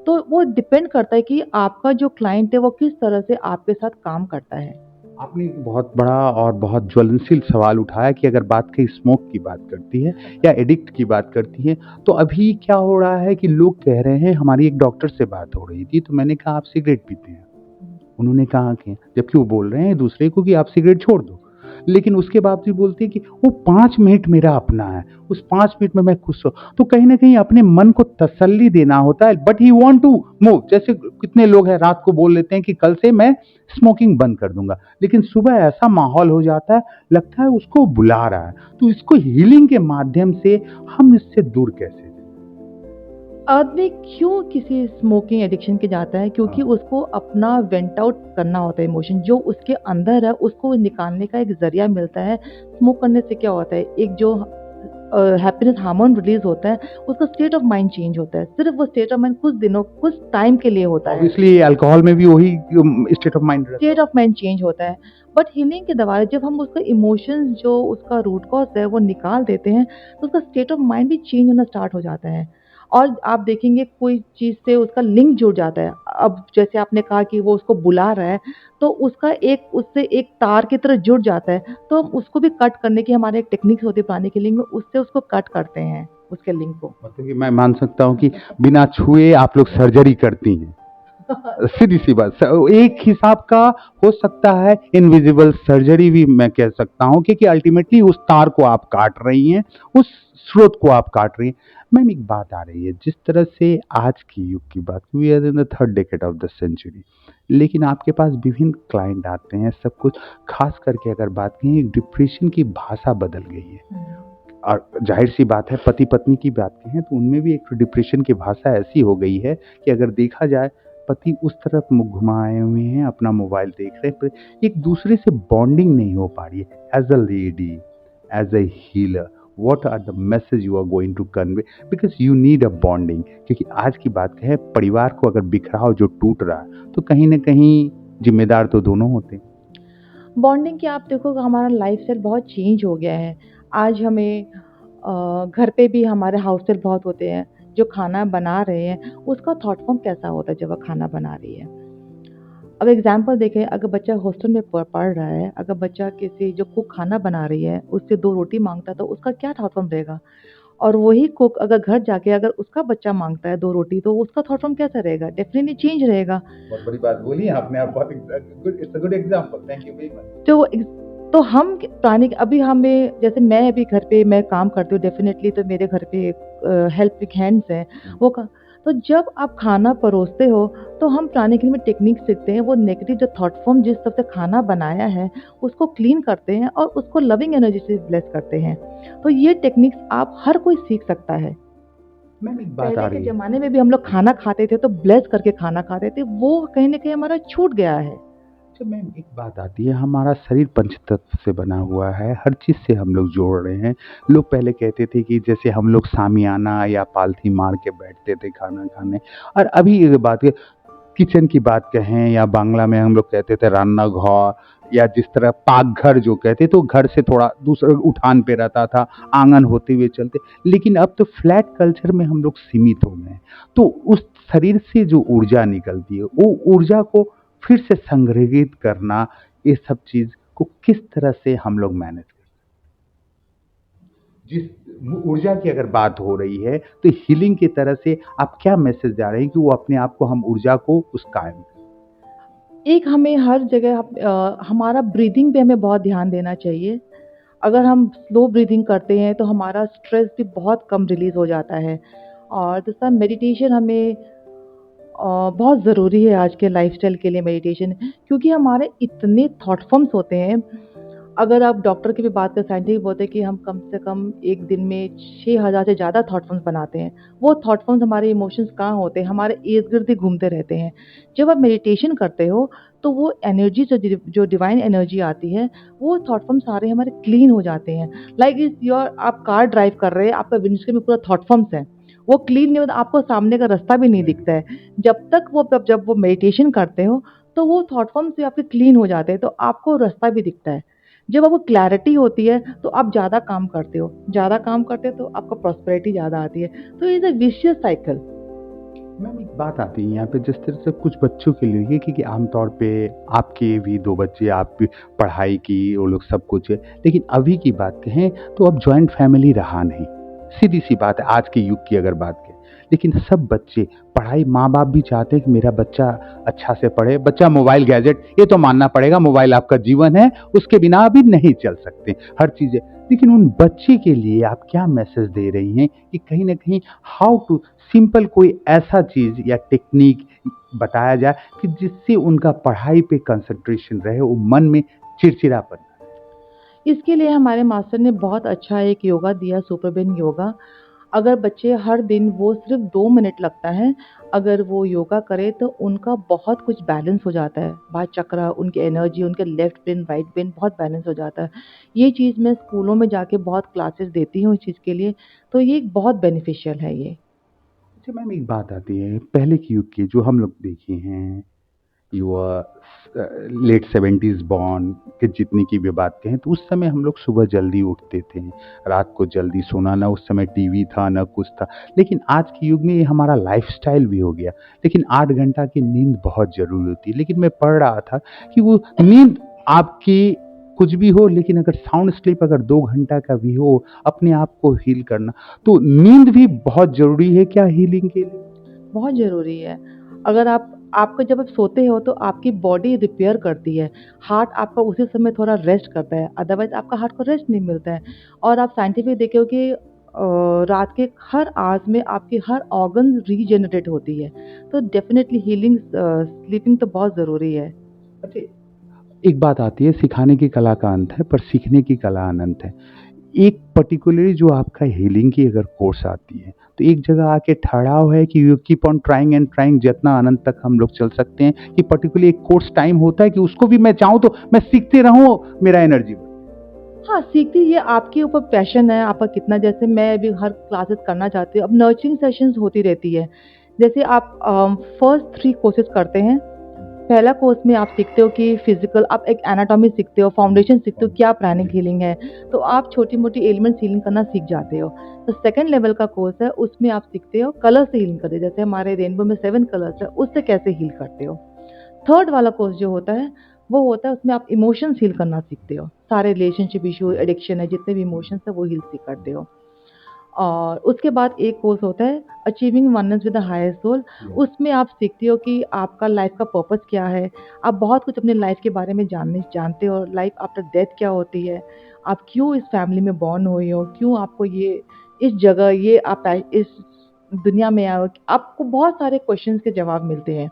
तो वो डिपेंड करता है कि आपका जो क्लाइंट है वो किस तरह से आपके साथ काम करता है। आपने एक बहुत बड़ा और बहुत ज्वलनशील सवाल उठाया कि अगर बात कहीं स्मोक की बात करती है या एडिक्ट की बात करती है, तो अभी क्या हो रहा है कि लोग कह रहे हैं, हमारी एक डॉक्टर से बात हो रही थी, तो मैंने कहा आप सिगरेट पीते हैं? उन्होंने कहा कि, जबकि वो बोल रहे हैं दूसरे को कि आप सिगरेट छोड़ दो, लेकिन उसके बावजूद बोलते हैं कि वो 5 मिनट मेरा अपना है, उस 5 मिनट में मैं खुश हूँ। तो कहीं ना कहीं अपने मन को तसल्ली देना होता है, but he want to move. जैसे कितने लोग हैं रात को बोल लेते हैं कि कल से मैं स्मोकिंग बंद कर दूंगा, लेकिन सुबह ऐसा माहौल हो जाता है, लगता है उसको बुला रहा है। तो इसको हीलिंग के माध्यम से हम इससे दूर कैसे? आदमी क्यों किसी स्मोकिंग एडिक्शन के जाता है? क्योंकि हाँ। उसको अपना वेंट आउट करना होता है, इमोशन जो उसके अंदर है उसको निकालने का एक ज़रिया मिलता है। स्मोक करने से क्या होता है, एक जो हैप्पीनेस हार्मोन रिलीज़ होता है, उसका स्टेट ऑफ माइंड चेंज होता है। सिर्फ़ वो स्टेट ऑफ माइंड कुछ दिनों, कुछ टाइम के लिए होता है। ऑब्वियसली अल्कोहल में भी वही स्टेट ऑफ माइंड रहता है। स्टेट ऑफ माइंड चेंज होता है। बट हीलिंग के दौरान जब हम उसका इमोशंस, जो उसका रूट कॉज़ है वो निकाल देते हैं, तो उसका स्टेट ऑफ माइंड भी चेंज होना स्टार्ट हो जाता है। और आप देखेंगे कोई चीज़ से उसका लिंक जुड़ जाता है। अब जैसे आपने कहा कि वो उसको बुला रहा है, तो उसका एक उससे एक तार की तरह जुड़ जाता है। तो हम उसको भी कट करने की हमारी एक टेक्निक्स होती है पुरानी हीलिंग में, उससे उसको कट करते हैं, उसके लिंक को। मतलब कि मैं मान सकता हूँ कि बिना छुए आप लोग सर्जरी करती हैं। सीधी सी बात, एक हिसाब का हो सकता है इनविजिबल सर्जरी भी मैं कह सकता हूँ, क्योंकि अल्टीमेटली उस तार को आप काट रही हैं, उस स्रोत को आप काट रही हैं। मैम एक बात आ रही है, जिस तरह से आज की युग की बात, we are in the third decade of the century, लेकिन आपके पास विभिन्न क्लाइंट आते हैं, सब कुछ, खास करके अगर बात करें, डिप्रेशन की भाषा बदल गई है। और जाहिर सी बात है, पति पत्नी की बात करें तो उनमें भी एक डिप्रेशन की भाषा ऐसी हो गई है कि अगर देखा जाए, पति उस तरफ मुंह घुमाए हुए हैं, अपना मोबाइल देख रहे हैं, पर एक दूसरे से बॉन्डिंग नहीं हो पा रही है। As a lady, as a healer, what are the message you are going to convey, because you need a bonding. क्योंकि आज की बात कहें, परिवार को अगर बिखराव जो टूट रहा है, तो कहीं ना कहीं जिम्मेदार तो दोनों होते हैं। बॉन्डिंग की आप देखो, हमारा लाइफ़स्टाइल बहुत चेंज हो गया है। आज हमें घर पे भी हमारे हाउस हेल्प बहुत होते हैं, जो खाना बना रहे हैं, उसका थॉट फॉर्म कैसा होता है जब वो खाना बना रही है। अब एग्ज़ाम्पल देखें, अगर बच्चा हॉस्टल में पढ़ रहा है, अगर बच्चा किसी जो कुक खाना बना रही है, उससे 2 रोटी माँगता है, तो उसका क्या थॉट फॉर्म रहेगा? और वही कुक अगर घर जाके अगर उसका बच्चा माँगता है 2 रोटी, तो उसका थॉट फॉर्म कैसा रहेगा? डेफ़िनिटली चेंज रहेगा। बहुत बड़ी बात बोली आपने, आप बहुत good, it's a good example, thank you very much. तो तो हम प्राणी अभी हमें, जैसे मैं अभी घर पे मैं काम करती हूँ, डेफ़िनेटली तो मेरे घर पे हेल्पिंग हैंड्स हैं, वो का तो जब आप खाना परोसते हो, तो हम प्राणिक में टेक्निक सीखते हैं, वो नेगेटिव जो थॉट फॉर्म जिस तरह से खाना बनाया है, उसको क्लीन करते हैं और उसको लविंग एनर्जी से ब्लेस करते हैं। तो ये टेक्निक्स आप हर कोई सीख सकता है। मैम एक बात आ पहले के रही है, ज़माने में भी हम लोग खाना खाते थे, तो ब्लेस करके खाना खाते थे, वो कहीं न कहीं हमारा छूट गया है। अच्छा मैम एक बात आती है, हमारा शरीर पंचतत्व से बना हुआ है, हर चीज़ से हम लोग जोड़ रहे हैं। लोग पहले कहते थे कि जैसे हम लोग सामियाना या पालथी मार के बैठते थे खाना खाने, और अभी ये बात है, किचन की बात कहें या बांग्ला में हम लोग कहते थे रान्ना घर, या जिस तरह पाक घर जो कहते, तो घर से थोड़ा दूसरा उठान पे रहता था, आंगन होते हुए चलते। लेकिन अब तो फ्लैट कल्चर में हम लोग सीमित हो गए हैं। तो उस शरीर से जो ऊर्जा निकलती है, वो ऊर्जा को फिर से संग्रहित करना, ये सब चीज़ को किस तरह से हम लोग मैनेज करते जिस ऊर्जा की अगर बात हो रही है, तो हीलिंग की तरह से आप क्या मैसेज दे रहे हैं कि वो अपने आप को हम ऊर्जा को उस कायम एक हमें हर जगह हमारा ब्रीदिंग पे हमें बहुत ध्यान देना चाहिए। अगर हम स्लो ब्रीदिंग करते हैं तो हमारा स्ट्रेस भी बहुत कम रिलीज़ हो जाता है। और दूसरा मेडिटेशन हमें बहुत ज़रूरी है आज के लाइफ़स्टाइल के लिए मेडिटेशन, क्योंकि हमारे इतने थॉट फॉर्म्स होते हैं। अगर आप डॉक्टर की भी बात करें, साइंटिफिक बोलते हैं कि हम कम से कम एक दिन में 6000 से ज़्यादा थॉट फॉर्म्स बनाते हैं। वो थॉट फॉर्म्स हमारे इमोशंस कहाँ होते हैं? हमारे इर्द-गिर्द ही घूमते रहते हैं। जब आप मेडिटेशन करते हो तो वो एनर्जी जो डिवाइन एनर्जी आती है, वो थॉट फॉर्म सारे हमारे क्लीन हो जाते हैं। लाइक इज़ योर आप कार ड्राइव कर रहे हैं, आपका विंडस्क्रीन में पूरा थॉट फॉर्म्स है। वो क्लीन नहीं होता, आपको सामने का रास्ता भी नहीं दिखता है। जब तक वो जब वो मेडिटेशन करते हो, तो वो थॉट फॉर्म्स भी आपके क्लीन हो जाते हैं, तो आपको रास्ता भी दिखता है। जब आपको क्लैरिटी होती है, तो आप ज़्यादा काम करते हो। ज़्यादा काम करते हो, तो आपको प्रॉस्पेरिटी ज़्यादा आती है। तो it's a vicious cycle. Ma'am एक बात आती है यहाँ पे जिस तरह से कुछ बच्चों के लिए कि आमतौर पे आपके भी 2 बच्चे, आप भी पढ़ाई की, वो लोग सब कुछ है। लेकिन अभी की बात कहें तो अब जॉइंट फैमिली रहा नहीं। सीधी-सी बात है आज के युग की अगर बात करें। लेकिन सब बच्चे पढ़ाई माँ-बाप भी चाहते हैं कि मेरा बच्चा अच्छा से पढ़े। बच्चा मोबाइल गैजेट ये तो मानना पड़ेगा मोबाइल आपका जीवन है, उसके बिना अभी नहीं चल सकते, हर चीज़ें। लेकिन उन बच्चे के लिए आप क्या मैसेज दे रही हैं कि कहीं न कहीं हाउ टू सिंपल कोई ऐसा चीज़ या टेक्नीक बताया जाए कि जिससे उनका पढ़ाई पे कंसंट्रेशन रहे, वो मन में चिड़चिड़ापन इसके लिए हमारे मास्टर ने बहुत अच्छा एक योगा दिया, सुपरबेन योगा। अगर बच्चे हर दिन वो सिर्फ़ 2 मिनट लगता है, अगर वो योगा करें तो उनका बहुत कुछ बैलेंस हो जाता है। बात चक्र, उनकी एनर्जी, उनके लेफ्ट ब्रेन, राइट ब्रेन बहुत बैलेंस हो जाता है। ये चीज़ मैं स्कूलों में जाके बहुत क्लासेस देती हूँ इस चीज़ के लिए, तो ये एक बहुत बेनिफिशियल है ये। अच्छा मैम एक बात आती है, पहले के युग की जो हम लोग देखे हैं, युवा लेट 70s बॉर्न के जितने की भी बात कहें, तो उस समय हम लोग सुबह जल्दी उठते थे, रात को जल्दी सोना, ना उस समय टीवी था, ना कुछ था। लेकिन आज के युग में ये हमारा लाइफ़स्टाइल भी हो गया। लेकिन 8 घंटा की नींद बहुत ज़रूरी होती है। लेकिन मैं पढ़ रहा था कि वो नींद आपकी कुछ भी हो, लेकिन अगर साउंड स्लीप अगर 2 घंटा का भी हो, अपने आप को हील करना, तो नींद भी बहुत ज़रूरी है क्या हीलिंग के लिए? बहुत ज़रूरी है। अगर आपको जब आप सोते हो तो आपकी बॉडी रिपेयर करती है। हार्ट आपका उसी समय थोड़ा रेस्ट करता है, अदरवाइज़ आपका हार्ट को रेस्ट नहीं मिलता है। और आप साइंटिफिक देखे हो कि रात के हर आवर्स में आपकी हर ऑर्गन रीजेनरेट होती है। तो डेफ़िनिटली हीलिंग स्लीपिंग तो बहुत ज़रूरी है। अच्छा एक बात आती है सिखाने की कला का अंत है पर सीखने की कला अनंत है। एक पर्टिकुलरली जो आपका हीलिंग की अगर कोर्स आती है, तो एक जगह आके ठहराव है कि you keep on trying and trying जितना अनंत तक हम लोग चल सकते हैं कि पर्टिकुलरली एक कोर्स टाइम होता है कि उसको भी मैं चाहूँ तो मैं सीखते रहूँ, मेरा एनर्जी बढ़े। हाँ, सीखती ये आपके ऊपर पैशन है, आपका कितना जैसे मैं भी हर क्लासेस करना चाहती हूँ। अब नर्चरिंग सेशंस होती रहती है। जैसे आप फर्स्ट 3 कोर्सेज़ करते हैं। पहला कोर्स में आप सीखते हो कि फिज़िकल आप एक एनाटॉमी सीखते हो, फाउंडेशन सीखते हो, क्या प्राणिक हीलिंग है। तो आप छोटी-मोटी एलिमेंट्स हीलिंग करना सीख जाते हो। तो सेकंड लेवल का कोर्स है, उसमें आप सीखते हो कलर से हीलिंग करते हो। जैसे हमारे रेनबो में 7 कलर्स है, उससे कैसे हील करते हो। थर्ड वाला कोर्स जो होता है, वो होता है उसमें आप इमोशंस हील करना सीखते हो। सारे रिलेशनशिप इश्यू, एडिक्शन है, जितने भी इमोशंस है वो हील सीख करते हो। और उसके बाद एक कोर्स होता है achieving oneness with the higher soul. उसमें आप सीखते हो कि आपका लाइफ का पर्पस क्या है। आप बहुत कुछ अपने लाइफ के बारे में जानते हो, लाइफ आफ्टर डेथ क्या होती है, आप क्यों इस फैमिली में बॉर्न हुए हो, क्यों आपको ये इस जगह ये आप इस दुनिया में आए हो। आपको बहुत सारे क्वेश्चंस के जवाब मिलते हैं।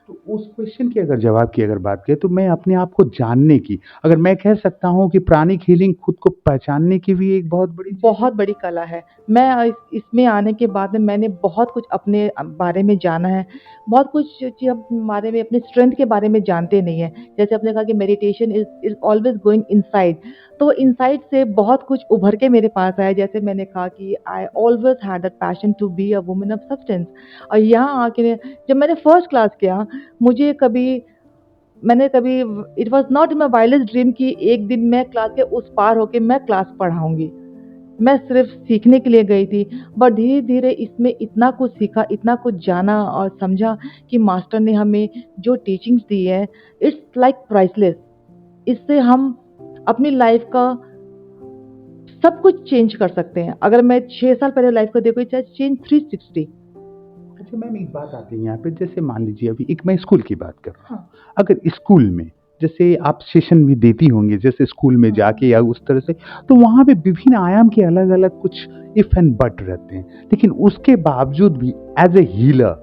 तो उस क्वेश्चन की अगर जवाब की अगर बात करें तो मैं अपने आप को जानने की, अगर मैं कह सकता हूँ कि प्राणिक हीलिंग खुद को पहचानने की भी एक बहुत बड़ी चीज़ है। बहुत बड़ी कला है। मैं इसमें आने के बाद में मैंने बहुत कुछ अपने बारे में जाना है। बहुत कुछ चीज़ हम बारे में अपने स्ट्रेंथ के बारे में जानते नहीं हैं। जैसे आपने कहा कि meditation is always going inside. तो इनसाइड से बहुत कुछ उभर के मेरे पास आया। जैसे मैंने कहा कि I always had that passion to be a woman of substance. और यहाँ आके जब मैंने फर्स्ट क्लास किया, मुझे कभी मैंने कभी it was not in my wildest dream कि एक दिन मैं क्लास के उस पार होके मैं क्लास पढ़ाऊँगी। मैं सिर्फ़ सीखने के लिए गई थी, बट धीरे-धीरे इसमें इतना कुछ सीखा, इतना कुछ जाना और समझा कि मास्टर ने हमें जो टीचिंग्स दी है, इट्स लाइक प्राइसलेस। इससे हम अपनी लाइफ़ का सब कुछ चेंज कर सकते हैं। अगर मैं 6 साल पहले लाइफ को देखूँ, चाहे चेंज 360। अच्छा मैम, एक बात आती है यहाँ पे, जैसे मान लीजिए अभी एक मैं स्कूल की बात कर रहा हूँ। हाँ, अगर स्कूल में जैसे आप सेशन भी देती होंगी जैसे स्कूल में हाँ, जाके या उस तरह से, तो वहाँ पे विभिन्न आयाम के अलग अलग कुछ इफ एंड बट रहते हैं, लेकिन उसके बावजूद भी as a healer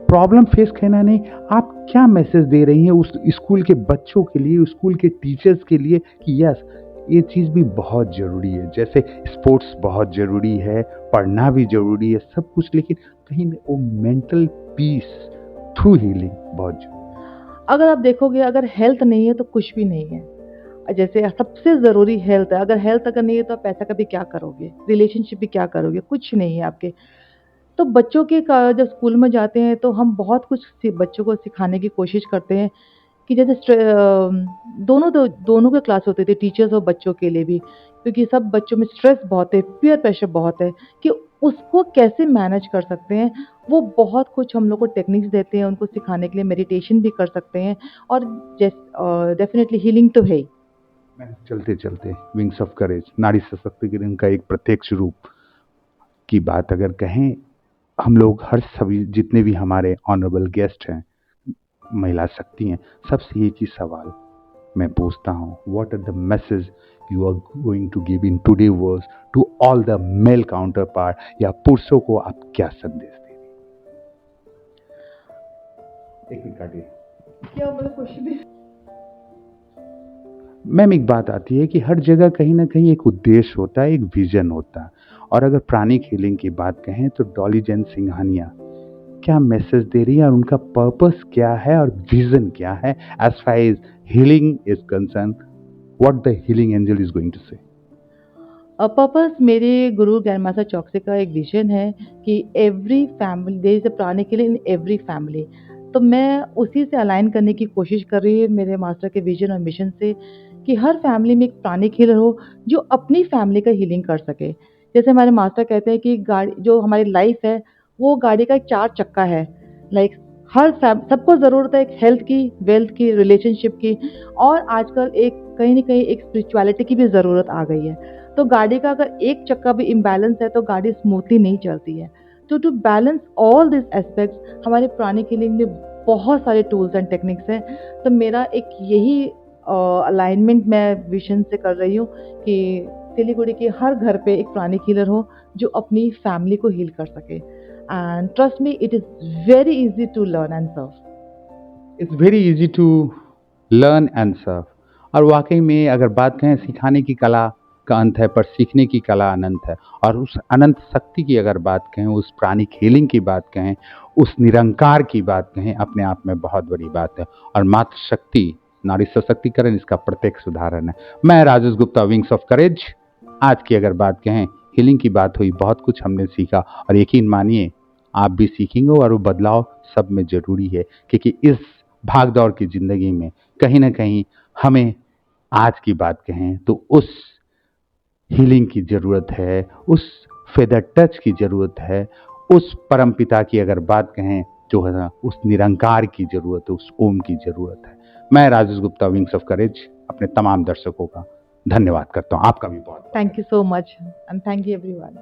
problem face करना नहीं, आप क्या मैसेज दे रही हैं उस स्कूल के बच्चों के लिए, स्कूल के टीचर्स के लिए कि यस ये चीज़ भी बहुत ज़रूरी है, जैसे स्पोर्ट्स बहुत ज़रूरी है, पढ़ना भी ज़रूरी है, सब कुछ, लेकिन कहीं न वो मेंटल पीस थ्रू हीलिंग बहुत ज़रूरी अगर आप देखोगे, अगर हेल्थ नहीं है तो कुछ भी नहीं है। जैसे सबसे ज़रूरी हेल्थ है, अगर हेल्थ अगर नहीं है तो आप पैसा का भी क्या करोगे? रिलेशनशिप भी क्या करोगे? कुछ नहीं है आपके। तो बच्चों के का जब स्कूल में जाते हैं तो हम बहुत कुछ बच्चों को सिखाने की कोशिश करते हैं कि जैसे दोनों के क्लास होते थे, टीचर्स और बच्चों के लिए भी, क्योंकि सब बच्चों में स्ट्रेस बहुत है, पीयर प्रेशर बहुत है कि उसको कैसे मैनेज कर सकते हैं। वो बहुत कुछ हम लोग को टेक्निक्स देते हैं उनको सिखाने के लिए, मेडिटेशन भी कर सकते हैं। और डेफिनेटली हीलिंग तो है ही। है। चलते चलते विंग्स ऑफ करेज नारी सशक्तिकरण का एक प्रत्यक्ष रूप की बात अगर कहें, हम लोग हर सभी जितने भी हमारे ऑनरेबल गेस्ट हैं, महिला शक्ति हैं, सबसे एक ही सवाल मैं पूछता हूँ, what are the message you are going to give in today world to all the male counterpart, या पुरुषों को आप क्या संदेश दे रही हैं? एक मिनट काटिए। क्या बोले क्वेश्चन? मैम एक बात आती है कि हर जगह कहीं ना कहीं एक उद्देश्य होता है, एक विजन होता है, और अगर प्राणिक हीलिंग की बात कहें तो डॉली जैन सिंघानिया क्या मैसेज दे रही है और उनका पर्पस क्या है और विजन क्या है as far as healing is concern, what the healing angel is going to say? Purpose मेरे गुरु ज्ञान मास्टर चौकसे का एक विजन है कि every family there is a pranic healing in every family. तो मैं उसी से अलाइन करने की कोशिश कर रही हूँ मेरे मास्टर के विजन और मिशन से, कि हर फैमिली में एक प्राणिक हीलर हो जो अपनी फैमिली का हीलिंग कर सके। जैसे हमारे मास्टर कहते हैं कि गाड़ी जो हमारी लाइफ है वो गाड़ी का एक 4 चक्का है। लाइक सबको ज़रूरत है एक हेल्थ की, वेल्थ की, रिलेशनशिप की, और आजकल एक कहीं न कहीं एक स्पिरिचुअलिटी की भी ज़रूरत आ गई है। तो गाड़ी का अगर एक चक्का भी इम्बैलेंस है तो गाड़ी स्मूथली नहीं चलती है। तो to balance all this aspects हमारे प्राणिक हीलिंग में बहुत सारे टूल्स एंड टेक्निक्स हैं। तो मेरा एक यही अलाइनमेंट मैं विजन से कर रही हूँ कि सिलीगुड़ी के हर घर पे एक प्राणिक हीलर हो जो अपनी फैमिली को हील कर सके। And trust me, it is very easy to learn and serve. It's very easy to learn and serve. और वाकई में अगर बात कहें सिखाने की कला का अंत है, पर सीखने की कला अनंत है, और उस अनंत शक्ति की अगर बात कहें, उस प्राणिक हीलिंग की बात कहें, उस निरंकार की बात कहें, अपने आप में बहुत बड़ी बात है। और मातृ शक्ति नारी सशक्तिकरण इसका प्रत्यक्ष उदाहरण है। मैं Rajesh Gupta, wings of courage. आज की अगर बात कहें, हीलिंग की बात हुई, बहुत कुछ हमने सीखा, और यकीन मानिए आप भी सीखेंगे, और वो बदलाव सब में ज़रूरी है, क्योंकि इस भाग दौड़ की ज़िंदगी में कहीं ना कहीं हमें आज की बात कहें तो उस हीलिंग की ज़रूरत है, उस फेदर टच की ज़रूरत है, उस परम पिता की अगर बात कहें जो है ना, उस निरंकार की ज़रूरत है, उस ओम की ज़रूरत है। मैं Rajesh Gupta, wings of courage, अपने तमाम दर्शकों का धन्यवाद करता हूँ। आपका भी बहुत thank you so much and thank you everyone.